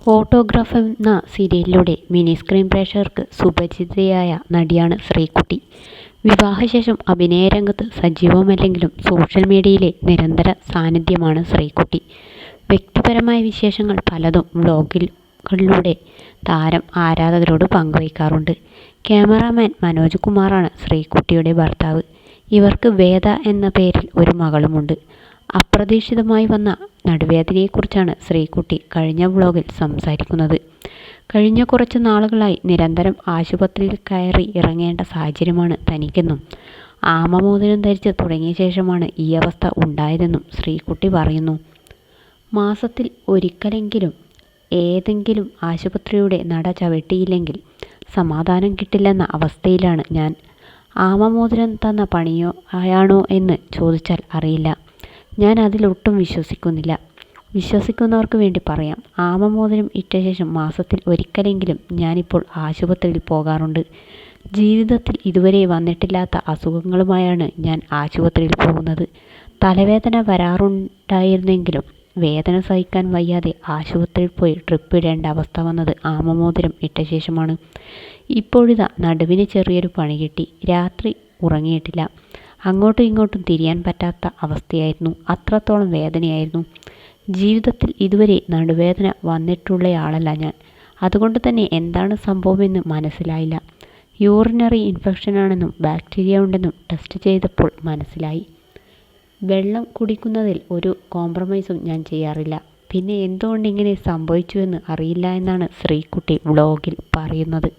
Autograph എന്ന സീരിയലിലൂടെ mini screen പ്രേക്ഷകർക്ക് സുപരിചിതയായ നടിയാണ് ശ്രീകുട്ടി. വിവാഹശേഷം അഭിനയരംഗത്ത് സജീവമല്ലെങ്കിലും സോഷ്യൽ മീഡിയയിലെ നിരന്തര സാന്നിധ്യമാണ് ശ്രീകുട്ടി. വ്യക്തിപരമായ വിശേഷങ്ങൾ പലതും വ്ളോഗുകളിലൂടെ താരം ആരാധകരോട് പങ്കുവയ്ക്കാറുണ്ട്. ക്യാമറാമാൻ മനോജ് കുമാറാണ് ശ്രീകുട്ടിയുടെ ഭർത്താവ്. ഇവർക്ക് വേദ എന്ന പേരിൽ ഒരു മകളുമുണ്ട്. അപ്രതീക്ഷിതമായി വന്ന നടുവേദനയെക്കുറിച്ചാണ് ശ്രീകുട്ടി കഴിഞ്ഞ വ്ളോഗിൽ സംസാരിക്കുന്നത്. കഴിഞ്ഞ കുറച്ച് നാളുകളായി നിരന്തരം ആശുപത്രിയിൽ കയറി ഇറങ്ങേണ്ട സാഹചര്യമാണ് തനിക്കെന്നും ആമമോതിരം ധരിച്ച് തുടങ്ങിയ ശേഷമാണ് ഈ അവസ്ഥ ഉണ്ടായതെന്നും ശ്രീകുട്ടി പറയുന്നു. മാസത്തിൽ ഒരിക്കലെങ്കിലും ഏതെങ്കിലും ആശുപത്രിയുടെ നട ചവിട്ടിയില്ലെങ്കിൽ സമാധാനം കിട്ടില്ലെന്ന അവസ്ഥയിലാണ് ഞാൻ. ആമമോതിരം തന്ന പണിയാണോ എന്ന് ചോദിച്ചാൽ അറിയില്ല. ഞാൻ അതിലൊട്ടും വിശ്വസിക്കുന്നില്ല. വിശ്വസിക്കുന്നവർക്ക് വേണ്ടി പറയാം. ആമമോതിരം ഇട്ട ശേഷം മാസത്തിൽ ഒരിക്കലെങ്കിലും ഞാനിപ്പോൾ ആശുപത്രിയിൽ പോകാറുണ്ട്. ജീവിതത്തിൽ ഇതുവരെ വന്നിട്ടില്ലാത്ത അസുഖങ്ങളുമായാണ് ഞാൻ ആശുപത്രിയിൽ പോകുന്നത്. തലവേദന വരാറുണ്ടായിരുന്നെങ്കിലും വേദന സഹിക്കാൻ വയ്യാതെ ആശുപത്രിയിൽ പോയി ട്രിപ്പ് ഇടേണ്ട അവസ്ഥ വന്നത് ആമമോതിരം ഇട്ട ശേഷമാണ്. ഇപ്പോഴിതാ നടുവിന് ചെറിയൊരു പണി കിട്ടി. രാത്രി ഉറങ്ങിയിട്ടില്ല. അങ്ങോട്ടും ഇങ്ങോട്ടും തിരിയാൻ പറ്റാത്ത അവസ്ഥയായിരുന്നു. അത്രത്തോളം വേദനയായിരുന്നു. ജീവിതത്തിൽ ഇതുവരെ നടുവേദന വന്നിട്ടുള്ളയാളല്ല ഞാൻ. അതുകൊണ്ട് തന്നെ എന്താണ് സംഭവമെന്ന് മനസ്സിലായില്ല. യൂറിനറി ഇൻഫെക്ഷനാണെന്നും ബാക്ടീരിയ ഉണ്ടെന്നും ടെസ്റ്റ് ചെയ്തപ്പോൾ മനസ്സിലായി. വെള്ളം കുടിക്കുന്നതിൽ ഒരു കോംപ്രമൈസും ഞാൻ ചെയ്യാറില്ല. പിന്നെ എന്തുകൊണ്ട് ഇങ്ങനെ സംഭവിച്ചുവെന്ന് അറിയില്ല എന്നാണ് ശ്രീകുട്ടി വ്ളോഗിൽ പറയുന്നത്.